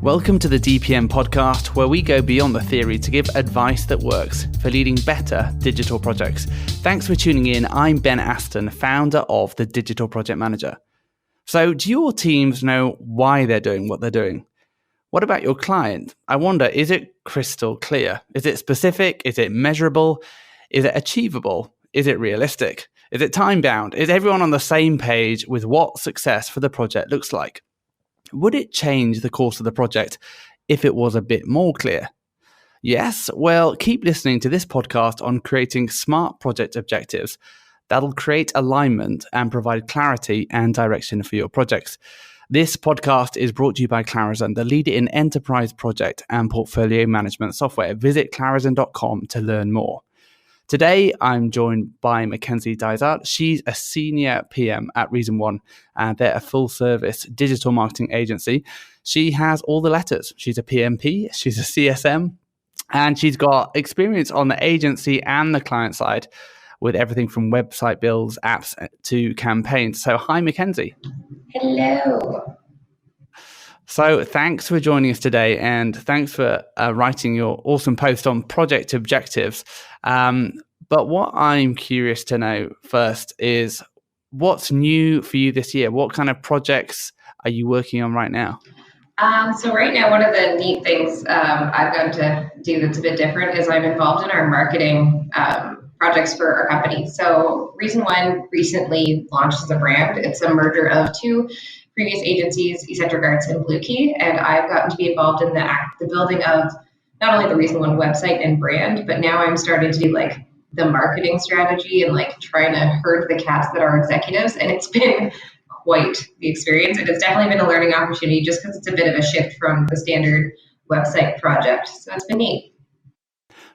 Welcome to the DPM podcast, where we go beyond the theory to give advice that works for leading better digital projects. Thanks for tuning in. I'm Ben Aston, founder of the Digital Project Manager. So do your teams know why they're doing what they're doing? What about your client? I wonder, is it crystal clear? Is it specific? Is it measurable? Is it achievable? Is it realistic? Is it time-bound? Is everyone on the same page with what success for the project looks like? Would it change the course of the project if it was a bit more clear? Yes? Well, keep listening to this podcast on creating smart project objectives that'll create alignment and provide clarity and direction for your projects. This podcast is brought to you by Clarizen, the leader in enterprise project and portfolio management software. Visit clarizen.com to learn more. Today, I'm joined by Mackenzie Dysart. She's a senior PM at Reason One, and they're a full-service digital marketing agency. She has all the letters. She's a PMP, she's a CSM, and she's got experience on the agency and the client side with everything from website builds, apps, to campaigns. So, hi, Mackenzie. Hello. So thanks for joining us today, and thanks for writing your awesome post on project objectives. But what I'm curious to know first is what's new for you this year? What kind of projects are you working on right now? So right now, one of the neat things I've gotten to do that's a bit different is I'm involved in our marketing projects for our company. So Reason One recently launched as a brand. It's a merger of two previous agencies, Eccentric Arts and Blue Key, and I've gotten to be involved in the building of not only the Reason One website and brand, but now I'm starting to do like the marketing strategy and like trying to herd the cats that are executives, and it's been quite the experience. It has definitely been a learning opportunity just because it's a bit of a shift from the standard website project. So it's been neat.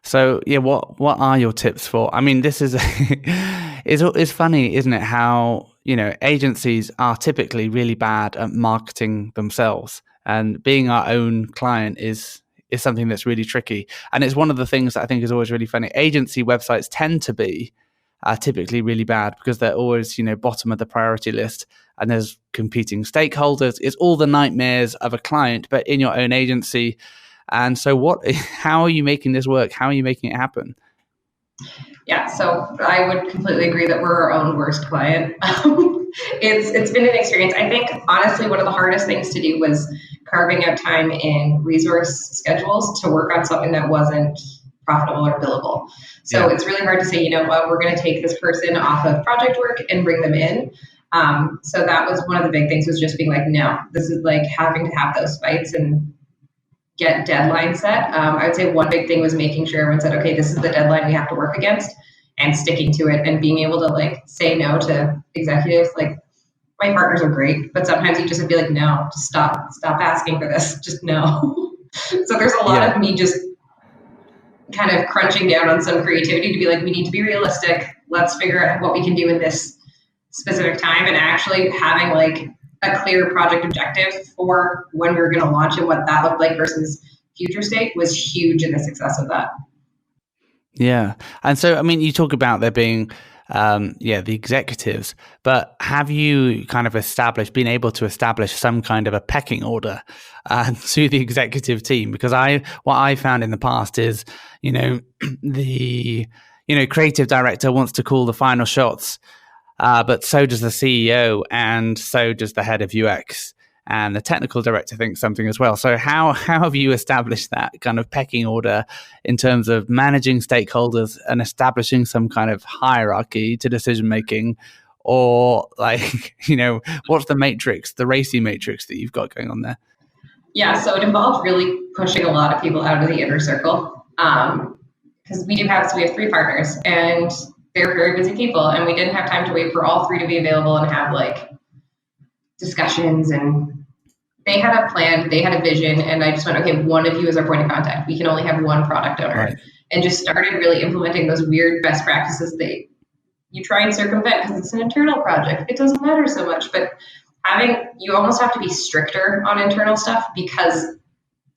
So yeah, what are your tips for? I mean, this is it's funny, isn't it? How agencies are typically really bad at marketing themselves, and being our own client is something that's really tricky. And it's one of the things that I think is always really funny. Agency websites tend to be typically really bad because they're always bottom of the priority list, and there's competing stakeholders. It's all the nightmares of a client, but in your own agency. And so how are you making this work? How are you making it happen? Yeah, so I would completely agree that we're our own worst client. It's been an experience. I think, honestly, one of the hardest things to do was carving out time in resource schedules to work on something that wasn't profitable or billable. So It's really hard to say, we're going to take this person off of project work and bring them in. So that was one of the big things, was just being like, no, this is like having to have those fights and get deadline set. I would say one big thing was making sure everyone said, okay, this is the deadline we have to work against, and sticking to it, and being able to like say no to executives. Like, my partners are great, but sometimes you just have to be like, no, just stop asking for this. Just no. So there's a lot of me just kind of crunching down on some creativity to be like, we need to be realistic. Let's figure out what we can do in this specific time, and actually having like a clear project objective for when we were going to launch and what that looked like versus future state was huge in the success of that. Yeah. And so, I mean, you talk about there being, the executives, but have you kind of been able to establish some kind of a pecking order to the executive team? Because what I found in the past is, the, creative director wants to call the final shots, but so does the CEO, and so does the head of UX, and the technical director thinks something as well. So how have you established that kind of pecking order in terms of managing stakeholders and establishing some kind of hierarchy to decision making? Or like, what's the matrix, the racy matrix that you've got going on there? Yeah, so it involved really pushing a lot of people out of the inner circle. Because we have 3 partners, and they're very busy people, and we didn't have time to wait for all 3 to be available and have like discussions. And they had a plan, they had a vision, and I just went, okay, one of you is our point of contact. We can only have one product owner. Right. And just started really implementing those weird best practices that you try and circumvent because it's an internal project. It doesn't matter so much, but you almost have to be stricter on internal stuff because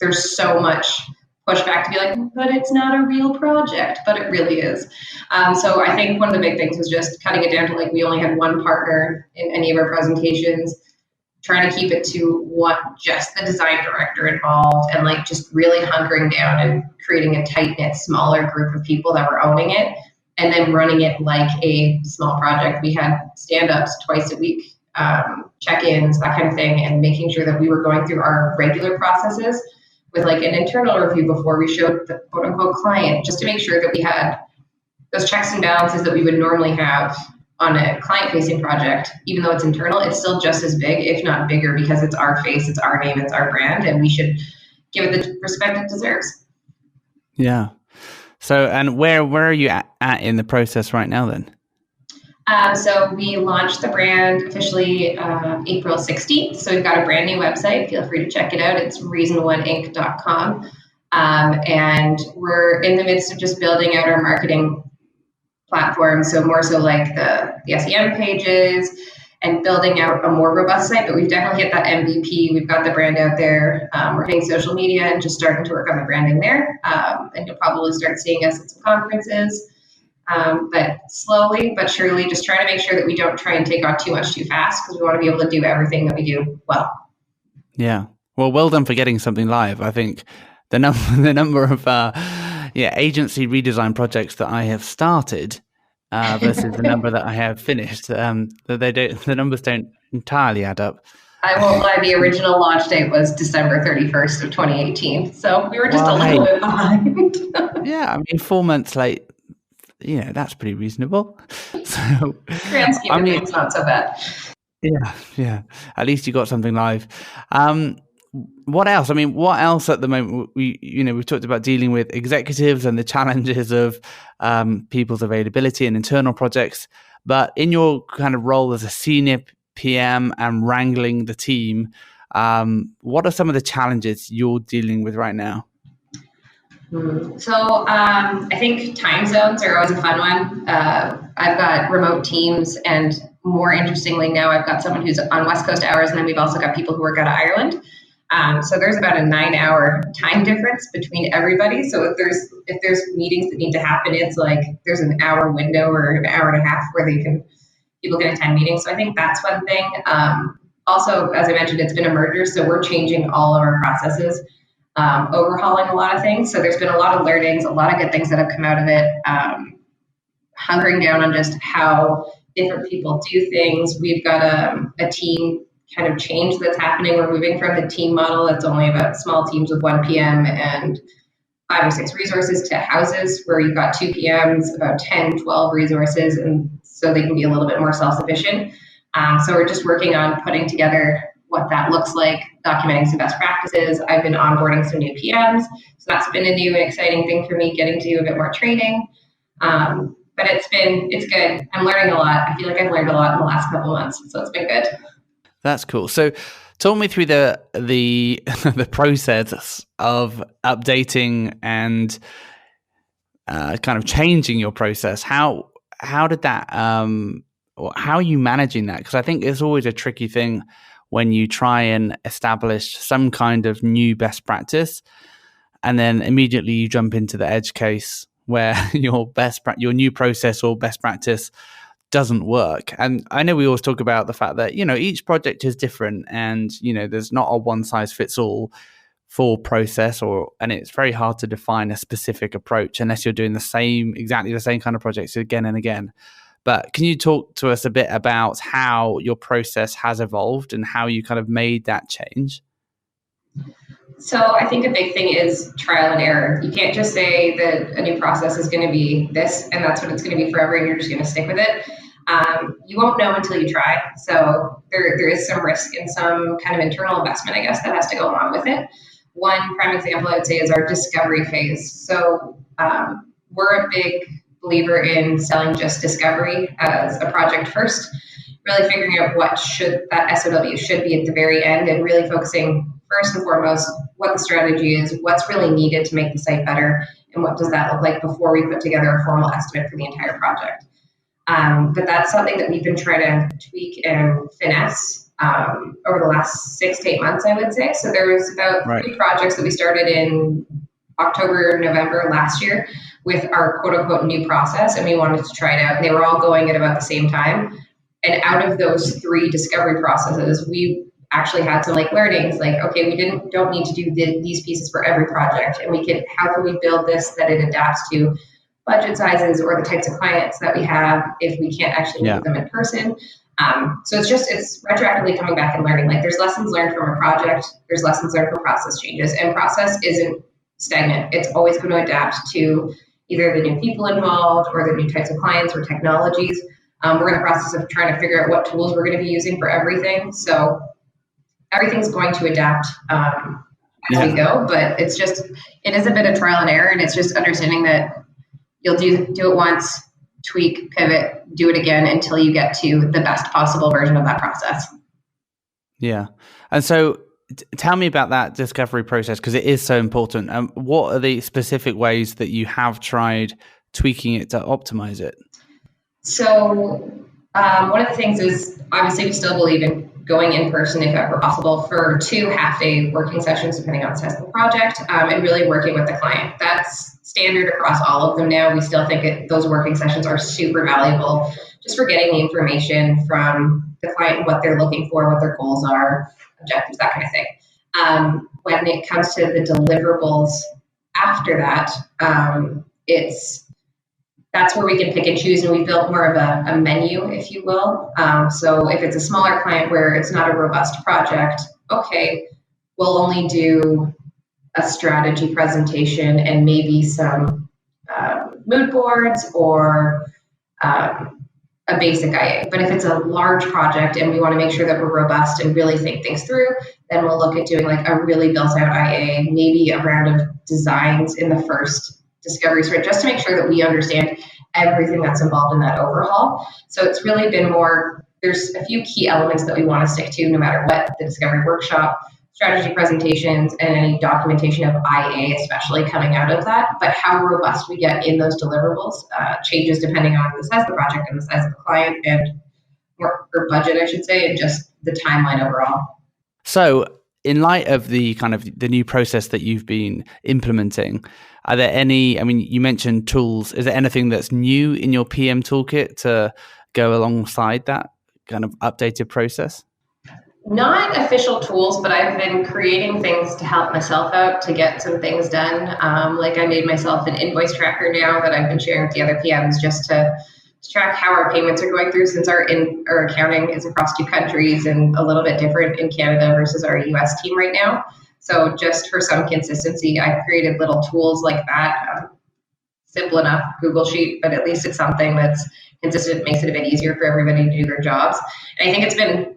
there's so much pushback to be like, but it's not a real project, but it really is. So I think one of the big things was just cutting it down to like, we only had one partner in any of our presentations. trying to keep it to just the design director involved, and like just really hunkering down and creating a tight-knit, smaller group of people that were owning it, and then running it like a small project. We had stand-ups twice a week, check-ins, that kind of thing, and making sure that we were going through our regular processes with like an internal review before we showed the quote-unquote client, just to make sure that we had those checks and balances that we would normally have on a client-facing project. Even though it's internal, it's still just as big, if not bigger, because it's our face, it's our name, it's our brand, and we should give it the respect it deserves. Yeah. So, and where are you at in the process right now then? So we launched the brand officially April 16th. So we've got a brand new website. Feel free to check it out. It's reasononeInc.com. And we're in the midst of just building out our marketing platform. So more so like the SEM pages and building out a more robust site. But we've definitely hit that MVP. We've got the brand out there. We're hitting social media and just starting to work on the branding there. And you'll probably start seeing us at some conferences. But slowly but surely, just trying to make sure that we don't try and take on too much too fast, because we want to be able to do everything that we do well. Yeah. Well done for getting something live. I think the number of agency redesign projects that I have started versus the number that I have finished, the numbers don't entirely add up. I won't lie, the original launch date was December 31st of 2018. So we were just a little bit behind. Yeah, I mean, 4 months late. That's pretty reasonable. So, grand scheme of things, not so bad. Yeah. At least you got something live. What else? I mean, what else at the moment? We've talked about dealing with executives and the challenges of people's availability and internal projects. But in your kind of role as a senior PM and wrangling the team, what are some of the challenges you're dealing with right now? So I think time zones are always a fun one. I've got remote teams, and more interestingly now I've got someone who's on West Coast hours, and then we've also got people who work out of Ireland. So there's about a 9-hour time difference between everybody. So if there's meetings that need to happen, it's like there's an hour window or an hour and a half where people can attend meetings. So I think that's one thing. Also, as I mentioned, it's been a merger, so we're changing all of our processes. Overhauling a lot of things. So there's been a lot of learnings, a lot of good things that have come out of it. Hunkering down on just how different people do things. We've got a team kind of change that's happening. We're moving from the team model that's only about small teams with 1 PM and 5 or 6 resources to houses where you've got 2 PMs, about 10, 12 resources, and so they can be a little bit more self-sufficient. So we're just working on putting together what that looks like, documenting some best practices. I've been onboarding some new PMs, so that's been a new and exciting thing for me, getting to do a bit more training. But it's good. I'm learning a lot. I feel like I've learned a lot in the last couple months, so it's been good. That's cool. So talk me through the process of updating and kind of changing your process. How did that? How are you managing that? Because I think it's always a tricky thing when you try and establish some kind of new best practice, and then immediately you jump into the edge case where your new process or best practice doesn't work. And I know we always talk about the fact that, each project is different, and, there's not a one size fits all for process, and it's very hard to define a specific approach unless you're doing exactly the same kind of projects again and again. But can you talk to us a bit about how your process has evolved and how you kind of made that change? So I think a big thing is trial and error. You can't just say that a new process is going to be this and that's what it's going to be forever and you're just going to stick with it. You won't know until you try. So there is some risk and some kind of internal investment, I guess, that has to go along with it. One prime example I would say is our discovery phase. So we're a big believer in selling just discovery as a project first, really figuring out what that SOW should be at the very end, and really focusing first and foremost what the strategy is, what's really needed to make the site better, and what does that look like before we put together a formal estimate for the entire project. But that's something that we've been trying to tweak and finesse over the last 6 to 8 months, I would say. So there was about 3 projects that we started in October, November last year with our quote-unquote new process, and we wanted to try it out. And they were all going at about the same time. And out of those 3 discovery processes, we actually had some like learnings, like, okay, we don't need to do these pieces for every project, and how can we build this that it adapts to budget sizes or the types of clients that we have if we can't actually meet with them in person. So it's retroactively coming back and learning. Like, there's lessons learned from a project, there's lessons learned from process changes, and process isn't stagnant. It's always going to adapt to either the new people involved or the new types of clients or technologies. We're in the process of trying to figure out what tools we're going to be using for everything. So everything's going to adapt as we go, but it is a bit of trial and error, and it's just understanding that you'll do it once, tweak, pivot, do it again until you get to the best possible version of that process. Yeah. And so tell me about that discovery process, because it is so important. What are the specific ways that you have tried tweaking it to optimize it? So one of the things is, obviously, we still believe in going in person if ever possible for 2 half-day working sessions, depending on the size of the project, and really working with the client. That's standard across all of them now. We still think those working sessions are super valuable, just for getting the information from the client, what they're looking for, what their goals are, objectives, that kind of thing. When it comes to the deliverables after that, that's where we can pick and choose, and we built more of a menu, if you will. So if it's a smaller client where it's not a robust project, okay, we'll only do a strategy presentation and maybe some mood boards or a basic IA. But if it's a large project and we want to make sure that we're robust and really think things through, then we'll look at doing like a really built out IA, maybe a round of designs in the first discovery sprint, just to make sure that we understand everything that's involved in that overhaul. So it's really been there's a few key elements that we want to stick to no matter what: the discovery workshop, strategy presentations, and any documentation of IA, especially coming out of that. But how robust we get in those deliverables changes depending on the size of the project and the size of the client or budget, I should say, and just the timeline overall. So in light of the kind of the new process that you've been implementing, are there any, I mean, you mentioned tools. Is there anything that's new in your PM toolkit to go alongside that kind of updated process? Not official tools, but I've been creating things to help myself out to get some things done. Like I made myself an invoice tracker now that I've been sharing with the other PMs just to track how our payments are going through, since our accounting is across 2 countries and a little bit different in Canada versus our US team right now. So just for some consistency, I've created little tools like that. Simple enough Google Sheet, but at least it's something that's consistent, makes it a bit easier for everybody to do their jobs. And I think it's been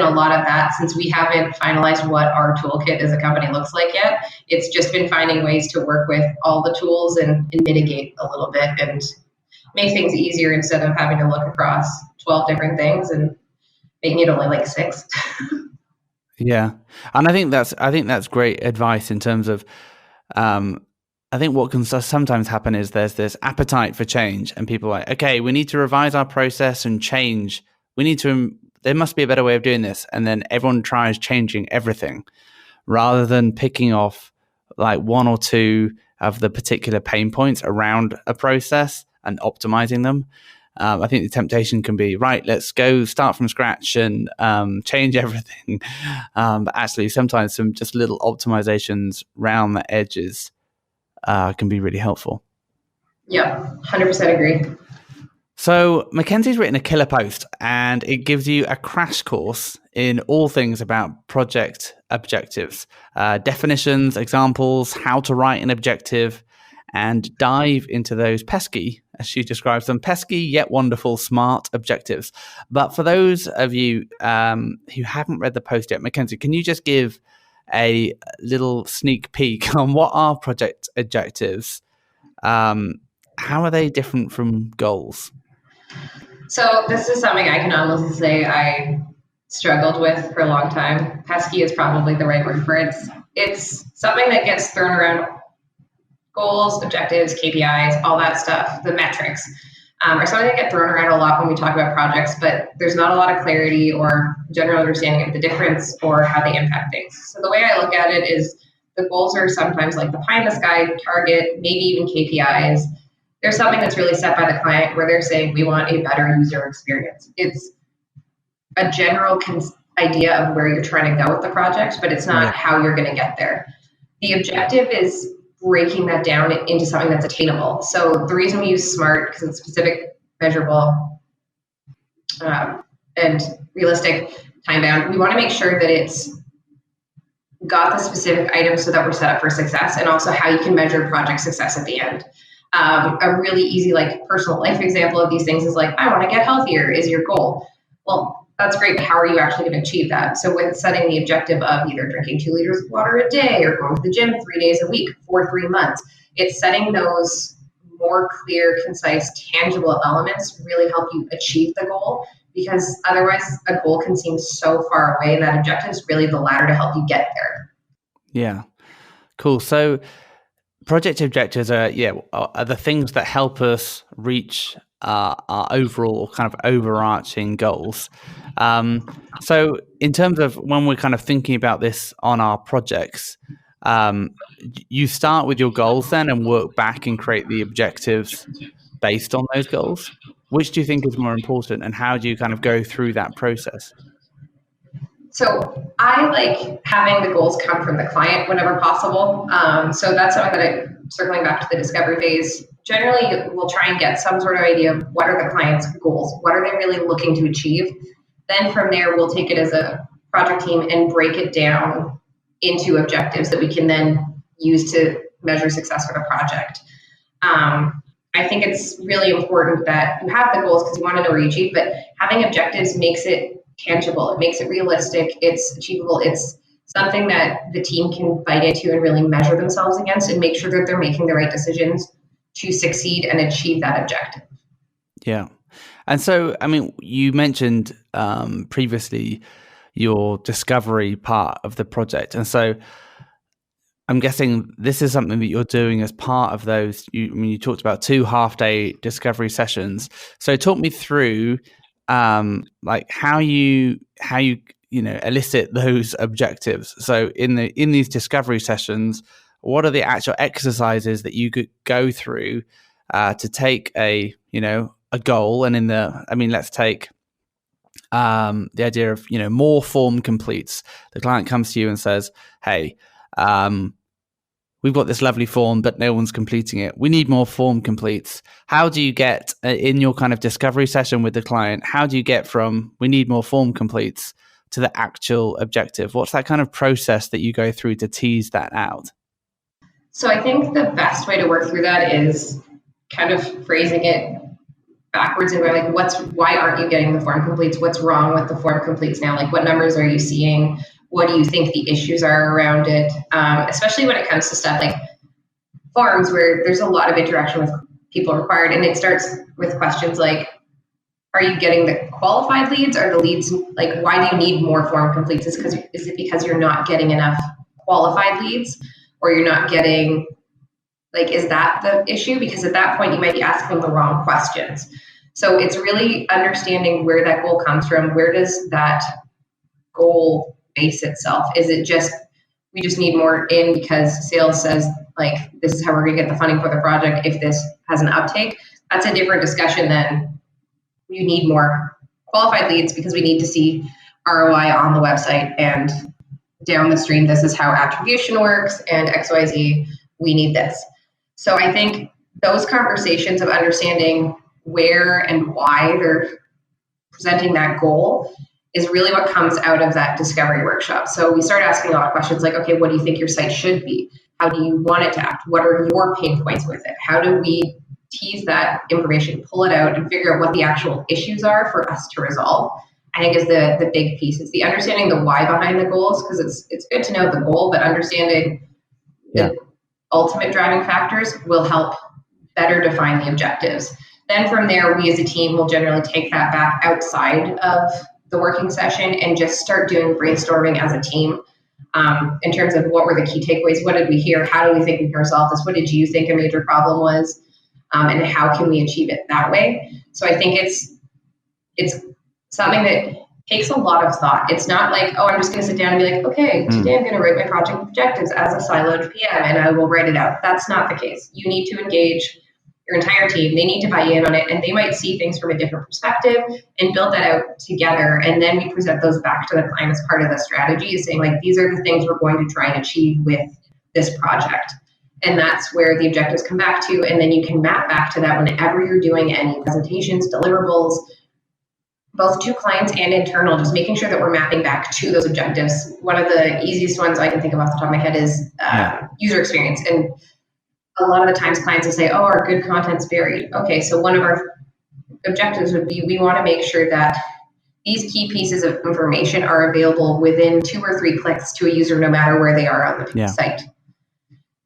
a lot of that, since we haven't finalized what our toolkit as a company looks like yet. It's just been finding ways to work with all the tools and mitigate a little bit and make things easier instead of having to look across 12 different things and making it only like 6. Yeah. And I think that's great advice in terms of, I think what can sometimes happen is there's this appetite for change and people are like, okay, we need to revise our process and change. There must be a better way of doing this. And then everyone tries changing everything rather than picking off like 1 or 2 of the particular pain points around a process and optimizing them. I think the temptation can be, right, let's go start from scratch and change everything. But actually, sometimes some just little optimizations around the edges can be really helpful. Yeah, 100% agree. So Mackenzie's written a killer post, and it gives you a crash course in all things about project objectives, definitions, examples, how to write an objective, and dive into those pesky, as she describes them, pesky yet wonderful, smart objectives. But for those of you who haven't read the post yet, Mackenzie, can you just give a little sneak peek on what are project objectives? How are they different from goals? So this is something I can honestly say I struggled with for a long time. Pesky is probably the right word for it. It's something that gets thrown around. Goals, objectives, KPIs, all that stuff, the metrics, are something that get thrown around a lot when we talk about projects, but there's not a lot of clarity or general understanding of the difference or how they impact things. So the way I look at it is the goals are sometimes like the pie in the sky target, maybe even KPIs. There's something that's really set by the client where they're saying we want a better user experience. It's a general idea of where you're trying to go with the project, but it's not how you're going to get there. The objective is breaking that down into something that's attainable. So the reason we use SMART, because it's specific, measurable, and realistic, time bound, we want to make sure that it's got the specific items so that we're set up for success, and also how you can measure project success at the end. A really easy, like, personal life example of these things is like, I want to get healthier is your goal. Well, that's great, but how are you actually going to achieve that? So with setting the objective of either drinking 2 liters of water a day or going to the gym 3 days a week for 3 months, it's setting those more clear, concise, tangible elements really help you achieve the goal, because otherwise a goal can seem so far away, and that objective is really the ladder to help you get there. Yeah, cool. So project objectives are the things that help us reach our overall kind of overarching goals. So in terms of when we're kind of thinking about this on our projects, you start with your goals then and work back and create the objectives based on those goals. Which do you think is more important, and how do you kind of go through that process? So I like having the goals come from the client whenever possible. So that's something that circling back to the discovery phase, generally we'll try and get some sort of idea of what are the client's goals, what are they really looking to achieve. Then from there, we'll take it as a project team and break it down into objectives that we can then use to measure success for the project. I think it's really important that you have the goals because you want to know where you achieve, but having objectives makes it tangible. It makes it realistic. It's achievable. It's something that the team can bite into and really measure themselves against and make sure that they're making the right decisions to succeed and achieve that objective. Yeah. And so, I mean, you mentioned previously your discovery part of the project. And so I'm guessing this is something that you're doing as part of those. You talked about 2 half-day discovery sessions. So talk me through like how you elicit those objectives. So in these discovery sessions, what are the actual exercises that you could go through to take a goal? And let's take the idea of more form completes. The client comes to you and says, "Hey, we've got this lovely form, but no one's completing it. We need more form completes." How do you get in your kind of discovery session with the client? How do you get from we need more form completes to the actual objective? What's that kind of process that you go through to tease that out? So I think the best way to work through that is kind of phrasing it backwards and going like, why aren't you getting the form completes? What's wrong with the form completes now? Like, what numbers are you seeing? What do you think the issues are around it? Especially when it comes to stuff like forms where there's a lot of interaction with people required. And it starts with questions like, are you getting the qualified leads? Are the leads, like, why do you need more form completes? Is it because you're not getting enough qualified leads, or you're not getting, like, is that the issue? Because at that point you might be asking the wrong questions. So it's really understanding where that goal comes from. Where does that goal base itself? Is it just, we just need more in because sales says, like, this is how we're going to get the funding for the project if this has an uptake? That's a different discussion than you need more qualified leads because we need to see ROI on the website, and down the stream, this is how attribution works, and XYZ, we need this. So I think those conversations of understanding where and why they're presenting that goal is really what comes out of that discovery workshop. So we start asking a lot of questions like, okay, what do you think your site should be? How do you want it to act? What are your pain points with it? How do we tease that information, pull it out, and figure out what the actual issues are for us to resolve? I think is the big piece. It's the understanding the why behind the goals, because it's good to know the goal, but understanding the ultimate driving factors will help better define the objectives. Then from there, we as a team will generally take that back outside of the working session and just start doing brainstorming as a team in terms of what were the key takeaways, what did we hear, how do we think we can resolve this, what did you think a major problem was, and how can we achieve it that way. So I think it's something that takes a lot of thought. It's not like, oh, I'm just going to sit down and be like, okay, today I'm going to write my project objectives as a siloed PM and I will write it out. That's not the case. You need to engage your entire team, they need to buy in on it, and they might see things from a different perspective and build that out together. And then we present those back to the client as part of the strategy, is saying like, these are the things we're going to try and achieve with this project. And that's where the objectives come back to. And then you can map back to that whenever you're doing any presentations, deliverables, both to clients and internal, just making sure that we're mapping back to those objectives. One of the easiest ones I can think of off the top of my head is user experience. And a lot of the times clients will say, oh, our good content's buried. Okay, so one of our objectives would be, we want to make sure that these key pieces of information are available within 2 or 3 clicks to a user, no matter where they are on the site.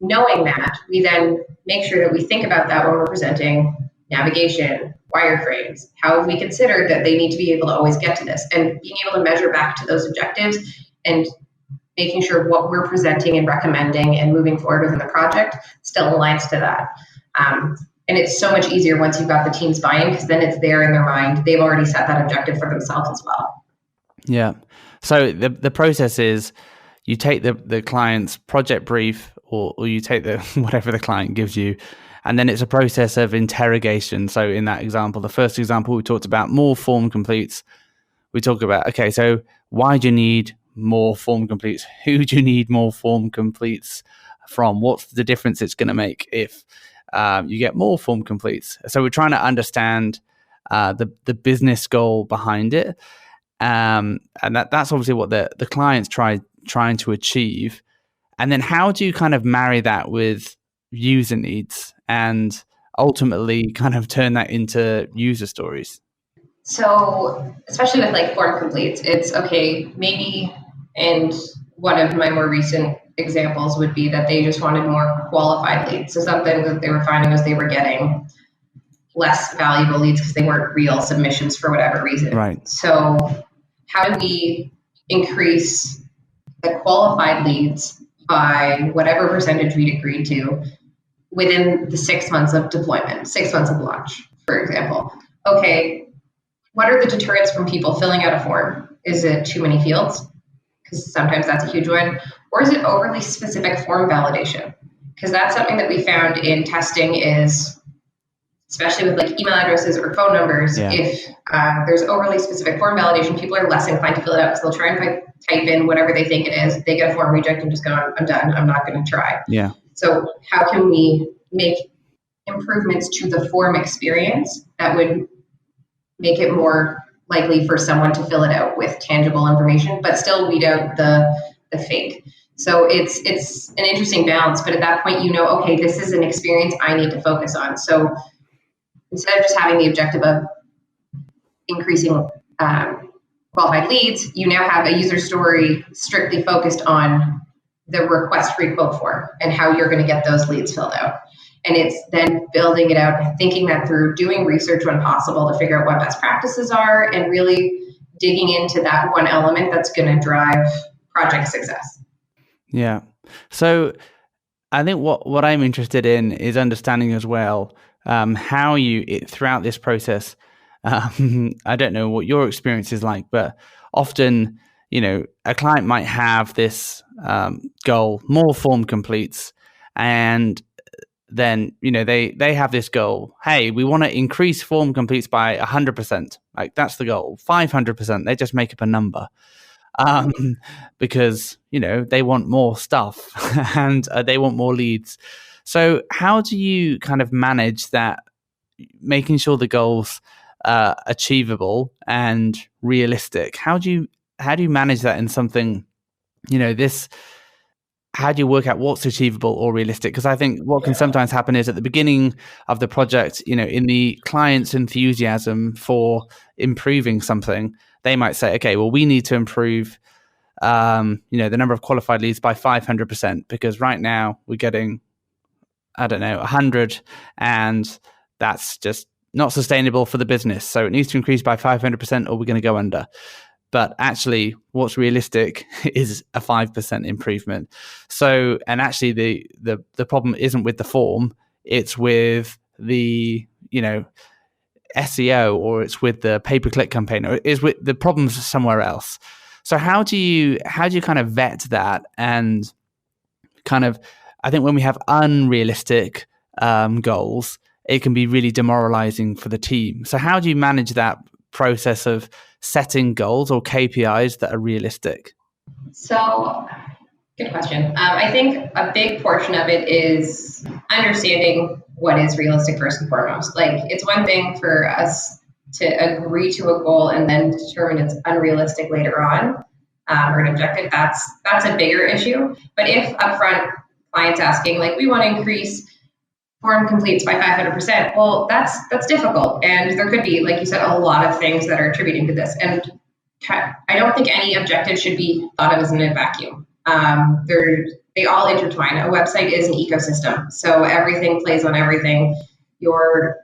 Knowing that, we then make sure that we think about that when we're presenting navigation, wireframes. How have we considered that they need to be able to always get to this? And being able to measure back to those objectives and making sure what we're presenting and recommending and moving forward within the project still aligns to that. And it's so much easier once you've got the team's buy-in, because then it's there in their mind. They've already set that objective for themselves as well. Yeah. So the process is you take the client's project brief, or you take the whatever the client gives you, and then it's a process of interrogation. So in that example, the first example, we talked about more form completes. We talk about, okay, so why do you need more form completes? Who do you need more form completes from? What's the difference it's going to make if you get more form completes? So we're trying to understand the business goal behind it. And that's obviously what the client's trying to achieve. And then how do you kind of marry that with user needs and ultimately kind of turn that into user stories? So especially with like form completes, it's okay, maybe, and one of my more recent examples would be that they just wanted more qualified leads. So something that they were finding was they were getting less valuable leads because they weren't real submissions for whatever reason. Right. So how do we increase the qualified leads by whatever percentage we'd agreed to within the 6 months of deployment, 6 months of launch, for example? Okay, what are the deterrents from people filling out a form? Is it too many fields? Because sometimes that's a huge one. Or is it overly specific form validation? Because that's something that we found in testing is, especially with like email addresses or phone numbers, if there's overly specific form validation, people are less inclined to fill it out because they'll try and type in whatever they think it is. They get a form reject and just go, I'm done. I'm not going to try. Yeah. So how can we make improvements to the form experience that would make it more likely for someone to fill it out with tangible information, but still weed out the fake? So it's an interesting balance, but at that point, you know, okay, this is an experience I need to focus on. So instead of just having the objective of increasing qualified leads, you now have a user story strictly focused on the request free quote form and how you're going to get those leads filled out. And it's then building it out, thinking that through, doing research when possible to figure out what best practices are, and really digging into that one element that's going to drive project success. Yeah. So I think what I'm interested in is understanding as well how you, throughout this process, I don't know what your experience is like, but often, you know, a client might have this goal, more form completes, and then, you know, they have this goal. Hey, we want to increase form completes by 100%. Like, that's the goal. 500%. They just make up a number because, you know, they want more stuff and they want more leads. So how do you kind of manage that, making sure the goals are achievable and realistic? How do you manage that in something, you know, this? How do you work out what's achievable or realistic? Because I think what can sometimes happen is at the beginning of the project, you know, in the client's enthusiasm for improving something, they might say, okay, well, we need to improve, you know, the number of qualified leads by 500% because right now we're getting, I don't know, 100, and that's just not sustainable for the business. So it needs to increase by 500% or we're going to go under. But actually, what's realistic is a 5% improvement. So, and actually, the problem isn't with the form; it's with the, you know, SEO, or it's with the pay-per-click campaign, or is with the problems somewhere else. So, how do you kind of vet that? And kind of, I think when we have unrealistic goals, it can be really demoralizing for the team. So how do you manage that process of setting goals or KPIs that are realistic? So, good question. I think a big portion of it is understanding what is realistic first and foremost. Like, it's one thing for us to agree to a goal and then determine it's unrealistic later on, or an objective. That's a bigger issue. But if upfront clients asking, like, we want to increase form completes by 500%, well, that's difficult. And there could be, like you said, a lot of things that are attributing to this. And I don't think any objective should be thought of as in a vacuum. They all intertwine. A website is an ecosystem, so everything plays on everything. Your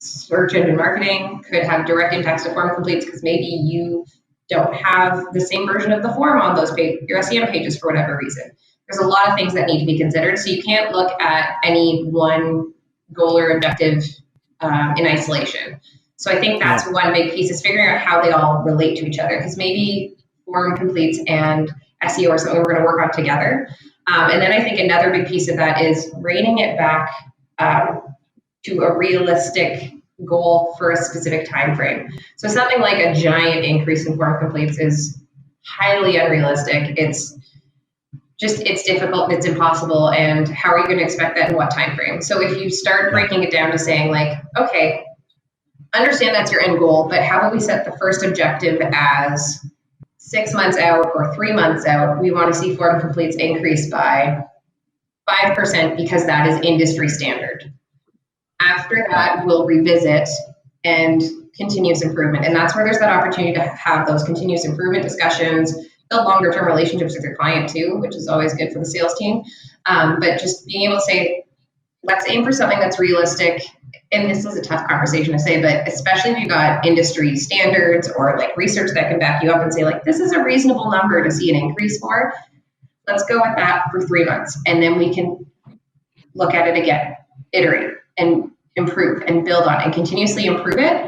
search engine marketing could have direct impacts to form completes because maybe you don't have the same version of the form on those your SEM pages for whatever reason. There's a lot of things that need to be considered, so you can't look at any one goal or objective in isolation. So I think that's one big piece, is figuring out how they all relate to each other, because maybe form completes and SEO are something we're going to work on together. And then I think another big piece of that is reining it back to a realistic goal for a specific time frame. So something like a giant increase in form completes is highly unrealistic. It's difficult, it's impossible, and how are you going to expect that in what time frame? So if you start breaking it down to saying, like, okay, understand that's your end goal, but how about we set the first objective as 6 months out or 3 months out, we want to see form completes increase by 5% because that is industry standard. After that, we'll revisit and continuous improvement. And that's where there's that opportunity to have those continuous improvement discussions, build longer term relationships with your client too, which is always good for the sales team. But just being able to say, let's aim for something that's realistic. And this is a tough conversation to say, but especially if you've got industry standards or like research that can back you up and say, like, this is a reasonable number to see an increase for, let's go with that for 3 months. And then we can look at it again, iterate and improve and build on and continuously improve it,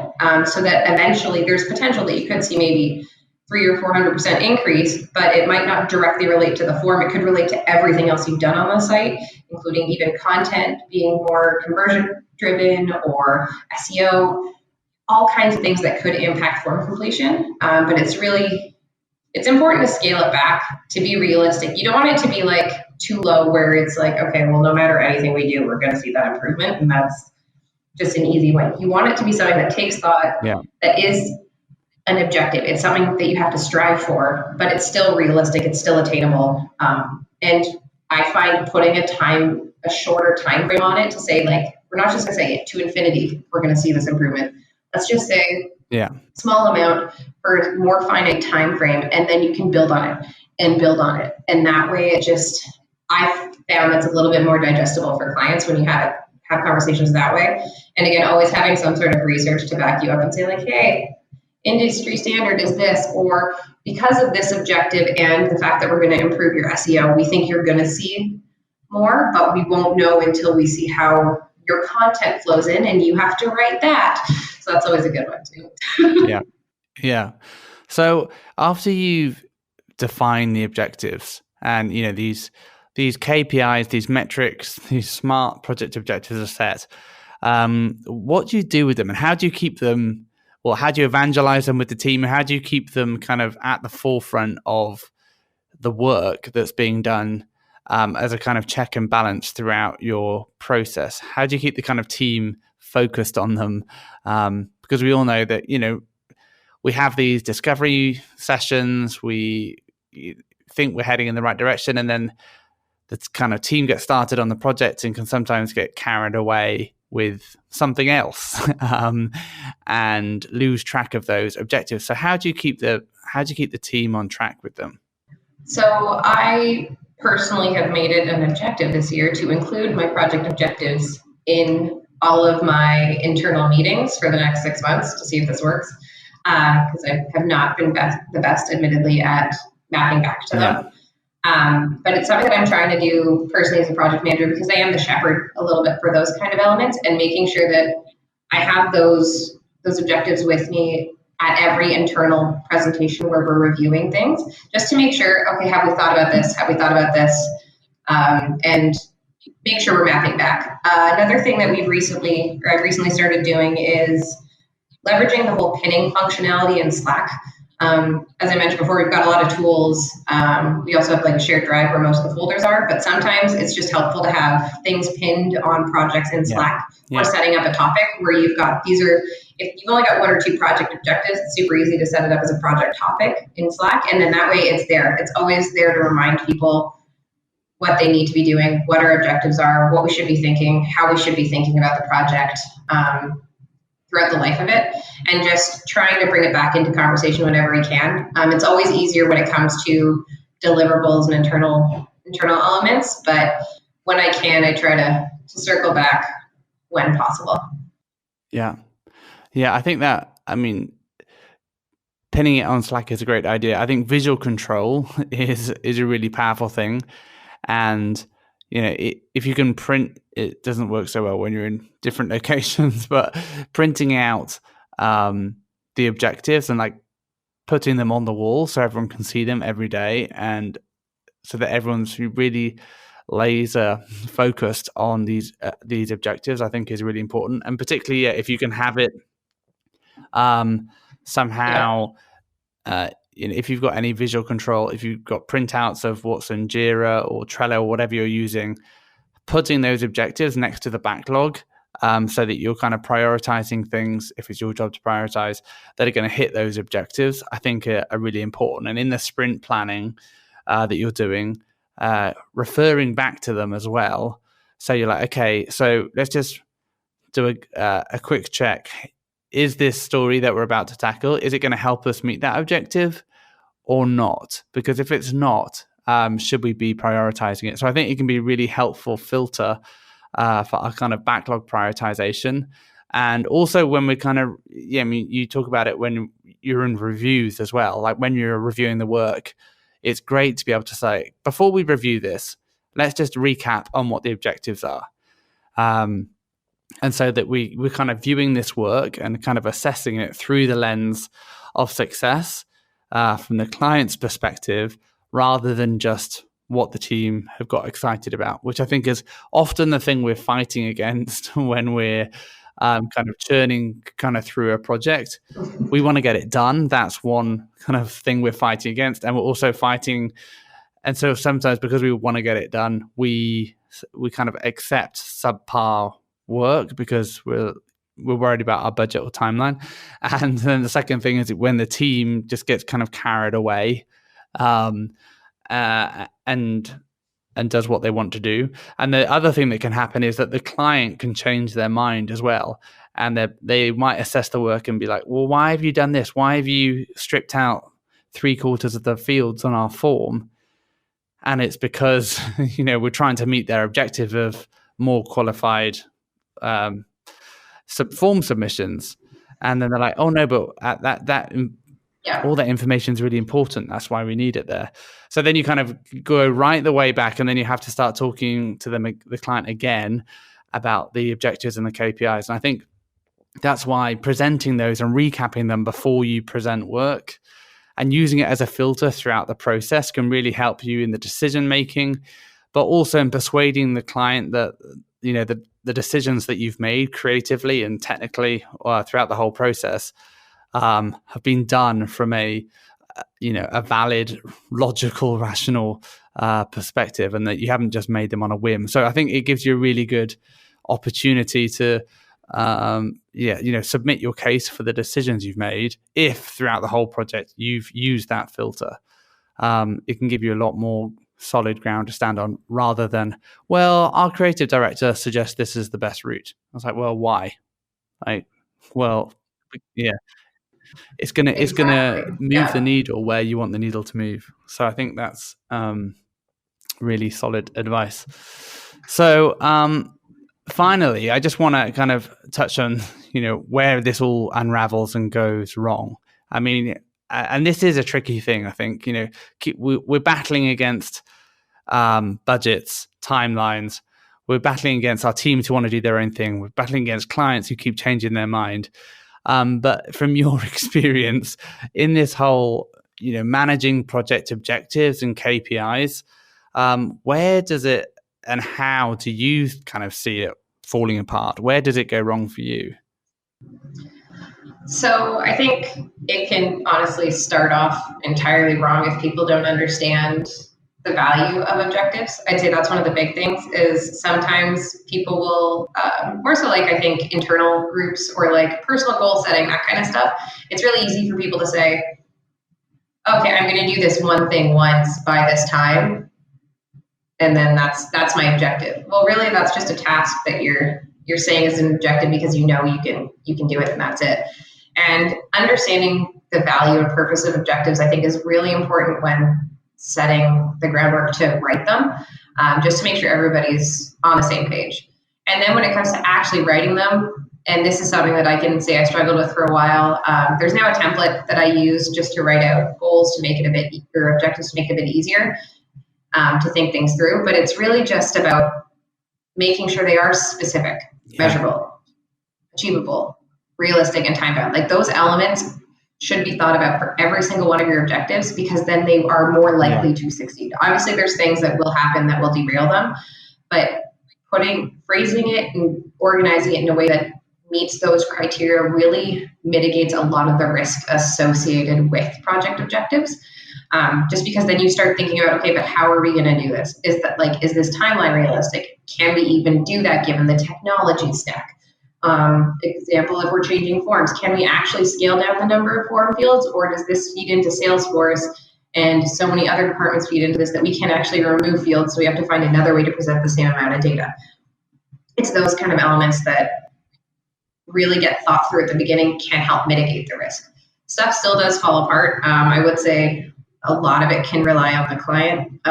so that eventually there's potential that you could see maybe 300 or 400% increase, but it might not directly relate to the form. It could relate to everything else you've done on the site, including even content being more conversion driven or SEO, all kinds of things that could impact form completion. But it's important to scale it back to be realistic. You don't want it to be like too low where it's like, okay, well, no matter anything we do, we're going to see that improvement. And that's just an easy way. You want it to be something that takes thought, that is an objective. It's something that you have to strive for, but it's still realistic. It's still attainable. And I find putting a shorter time frame on it to say, like, we're not just going to say to infinity, we're going to see this improvement. Let's just say small amount for a more finite time frame, and then you can build on it and build on it. And that way I found it's a little bit more digestible for clients when you have conversations that way. And again, always having some sort of research to back you up and say, like, hey, industry standard is this, or because of this objective and the fact that we're going to improve your SEO, we think you're going to see more, but we won't know until we see how your content flows in, and you have to write that. So that's always a good one too. Yeah. So after you've defined the objectives and, you know, these KPIs, these metrics, these smart project objectives are set, what do you do with them, and how do you keep them? Well, how do you evangelize them with the team? How do you keep them kind of at the forefront of the work that's being done, as a kind of check and balance throughout your process? How do you keep the kind of team focused on them? Because we all know that, you know, we have these discovery sessions, we think we're heading in the right direction, and then the kind of team gets started on the project and can sometimes get carried away with something else, and lose track of those objectives. So how do you keep the team on track with them? So I personally have made it an objective this year to include my project objectives in all of my internal meetings for the next 6 months to see if this works, because I have not been the best, admittedly, at mapping back to them. But it's something that I'm trying to do personally as a project manager, because I am the shepherd a little bit for those kind of elements, and making sure that I have those objectives with me at every internal presentation where we're reviewing things, just to make sure, okay, have we thought about this? Have we thought about this? And make sure we're mapping back. Another thing that I've recently started doing is leveraging the whole pinning functionality in Slack. As I mentioned before, we've got a lot of tools. We also have like a shared drive where most of the folders are, but sometimes it's just helpful to have things pinned on projects in Slack or setting up a topic where you've got, if you've only got 1 or 2 project objectives, it's super easy to set it up as a project topic in Slack. And then that way it's there. It's always there to remind people what they need to be doing, what our objectives are, what we should be thinking, how we should be thinking about the project throughout the life of it, and just trying to bring it back into conversation whenever we can. It's always easier when it comes to deliverables and internal elements, but when I can, I try to circle back when possible. Yeah. I think that, pinning it on Slack is a great idea. I think visual control is a really powerful thing. And, if you can print, it doesn't work so well when you're in different locations, but printing out the objectives and like putting them on the wall so everyone can see them every day, and so that everyone's really laser focused on these objectives, I think is really important. And particularly if you can have it somehow, if you've got any visual control, if you've got printouts of what's in Jira or Trello or whatever you're using, putting those objectives next to the backlog, so that you're kind of prioritizing things, if it's your job to prioritize, that are going to hit those objectives, I think are really important. And in the sprint planning that you're doing, referring back to them as well. So you're like, okay, so let's just do a quick check. Is this story that we're about to tackle, is it going to help us meet that objective or not? Because if it's not, should we be prioritizing it? So I think it can be a really helpful filter for our kind of backlog prioritization. And also when we kind of, you talk about it when you're in reviews as well, like when you're reviewing the work, it's great to be able to say, before we review this, let's just recap on what the objectives are. And so that we're kind of viewing this work and kind of assessing it through the lens of success from the client's perspective, rather than just what the team have got excited about, which I think is often the thing we're fighting against when we're kind of churning kind of through a project. We want to get it done. That's one kind of thing we're fighting against. And we're also fighting. And so sometimes because we want to get it done, we kind of accept subpar work because we're worried about our budget or timeline. And then the second thing is when the team just gets kind of carried away and does what they want to do. And the other thing that can happen is that the client can change their mind as well. And they might assess the work and be like, well, why have you done this? Why have you stripped out 3/4 of the fields on our form? And it's because, we're trying to meet their objective of more qualified form submissions. And then they're like, oh no, but all that information is really important. That's why we need it there. So then you kind of go right the way back, and then you have to start talking to the client again about the objectives and the KPIs. And I think that's why presenting those and recapping them before you present work and using it as a filter throughout the process can really help you in the decision making, but also in persuading the client that the decisions that you've made creatively and technically throughout the whole process have been done from a valid, logical, rational perspective, and that you haven't just made them on a whim. So I think it gives you a really good opportunity to submit your case for the decisions you've made. If throughout the whole project you've used that filter, it can give you a lot more solid ground to stand on, rather than, well, our creative director suggests this is the best route. I was like, well, why? It's gonna move the needle where you want the needle to move. So I think that's really solid advice. So finally, I just want to kind of touch on where this all unravels and goes wrong. I mean, and this is a tricky thing. I think we're battling against budgets, timelines. We're battling against our teams who want to do their own thing. We're battling against clients who keep changing their mind. But from your experience in this whole, managing project objectives and KPIs, where does it and how do you kind of see it falling apart? Where does it go wrong for you? So I think it can honestly start off entirely wrong if people don't understand the value of objectives. I'd say that's one of the big things is sometimes people will, more so like I think internal groups or like personal goal setting, that kind of stuff. It's really easy for people to say, okay, I'm going to do this one thing once by this time, and then that's my objective. Well, really, that's just a task that you're saying is an objective because you know you can do it, and that's it. And understanding the value and purpose of objectives, I think, is really important when setting the groundwork to write them, just to make sure everybody's on the same page. And then when it comes to actually writing them, and this is something that I can say I struggled with for a while, there's now a template that I use just to write out goals to make it a bit, or objectives to make it a bit easier to think things through. But it's really just about making sure they are specific, measurable, achievable, realistic, and time bound. Like those elements should be thought about for every single one of your objectives, because then they are more likely to succeed. Obviously, there's things that will happen that will derail them, but phrasing it and organizing it in a way that meets those criteria really mitigates a lot of the risk associated with project objectives. Just because then you start thinking about, okay, but how are we going to do this? Is this timeline realistic? Can we even do that given the technology stack? Example, if we're changing forms, can we actually scale down the number of form fields, or does this feed into Salesforce and so many other departments feed into this that we can't actually remove fields, so we have to find another way to present the same amount of data? It's those kind of elements that really get thought through at the beginning can help mitigate the risk. Stuff still does fall apart. I would say a lot of it can rely on the client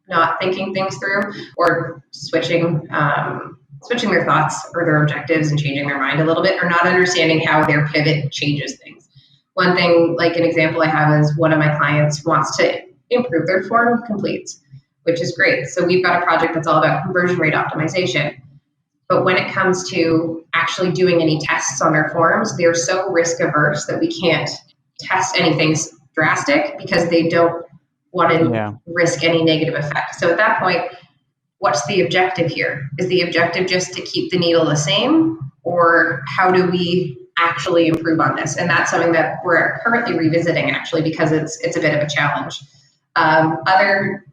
not thinking things through, or switching their thoughts or their objectives and changing their mind a little bit, or not understanding how their pivot changes things. One thing, like an example I have, is one of my clients wants to improve their form completes, which is great. So we've got a project that's all about conversion rate optimization. But when it comes to actually doing any tests on their forms, they're so risk averse that we can't test anything drastic because they don't want to risk any negative effect. So at that point, what's the objective here? Is the objective just to keep the needle the same, or how do we actually improve on this? And that's something that we're currently revisiting, actually, because it's a bit of a challenge. Other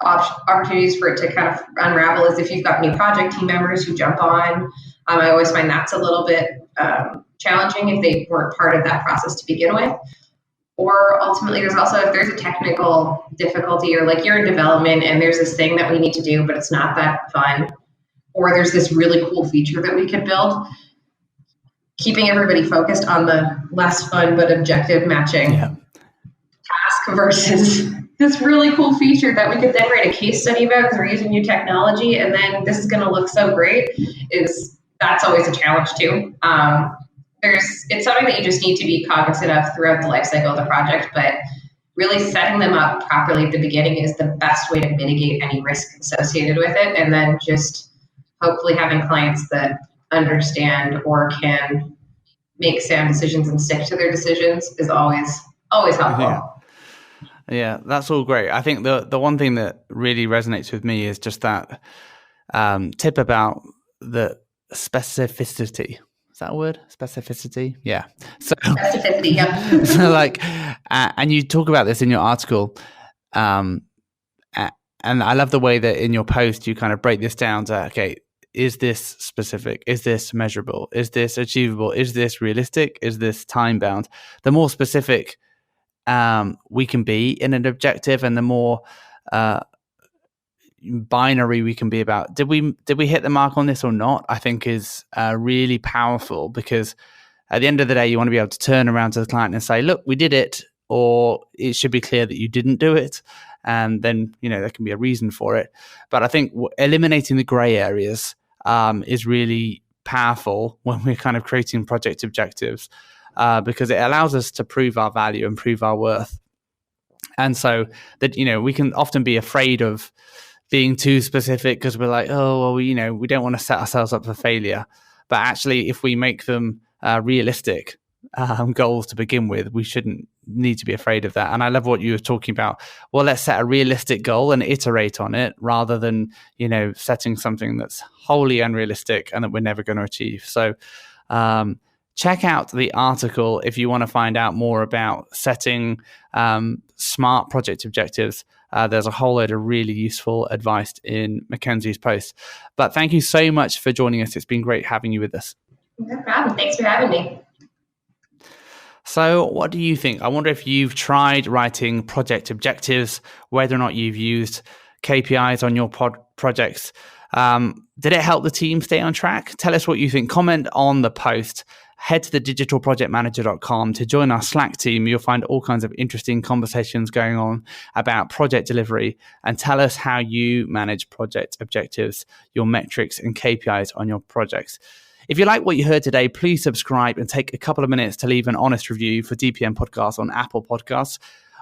opportunities for it to kind of unravel is if you've got new project team members who jump on. I always find that's a little bit challenging if they weren't part of that process to begin with. Or ultimately, there's also, if there's a technical difficulty, or like you're in development and there's this thing that we need to do, but it's not that fun, or there's this really cool feature that we could build, keeping everybody focused on the less fun but objective matching task versus this really cool feature that we could then write a case study about because we're using new technology, and then this is going to look so great, that's always a challenge too. It's something that you just need to be cognizant of throughout the life cycle of the project, but really setting them up properly at the beginning is the best way to mitigate any risk associated with it. And then just hopefully having clients that understand or can make sound decisions and stick to their decisions is always helpful. Yeah, that's all great. I think the one thing that really resonates with me is just that tip about the specificity. Is that a word? Specificity? Yeah. So, specificity, yeah. So and you talk about this in your article, and I love the way that in your post you kind of break this down to, okay, is this specific? Is this measurable? Is this achievable? Is this realistic? Is this time bound? The more specific we can be in an objective, and the more binary we can be about did we hit the mark on this or not, I think is really powerful, because at the end of the day you want to be able to turn around to the client and say, look, we did it, or it should be clear that you didn't do it, and then there can be a reason for it. But I think eliminating the gray areas is really powerful when we're kind of creating project objectives, because it allows us to prove our value and prove our worth. And so that we can often be afraid of being too specific because we're like, oh, well, we don't want to set ourselves up for failure. But actually, if we make them realistic goals to begin with, we shouldn't need to be afraid of that. And I love what you were talking about. Well, let's set a realistic goal and iterate on it rather than, setting something that's wholly unrealistic and that we're never going to achieve. So check out the article if you want to find out more about setting smart project objectives. There's a whole load of really useful advice in Mackenzie's post. But thank you so much for joining us. It's been great having you with us. No problem. Thanks for having me. So what do you think? I wonder if you've tried writing project objectives, whether or not you've used KPIs on your projects. Did it help the team stay on track? Tell us what you think. Comment on the post. Head to thedigitalprojectmanager.com to join our Slack team. You'll find all kinds of interesting conversations going on about project delivery, and tell us how you manage project objectives, your metrics and KPIs on your projects. If you like what you heard today, please subscribe and take a couple of minutes to leave an honest review for DPM Podcast on Apple Podcasts.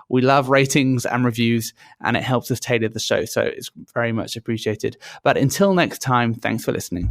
We love ratings and reviews, and it helps us tailor the show, so it's very much appreciated. But until next time, thanks for listening.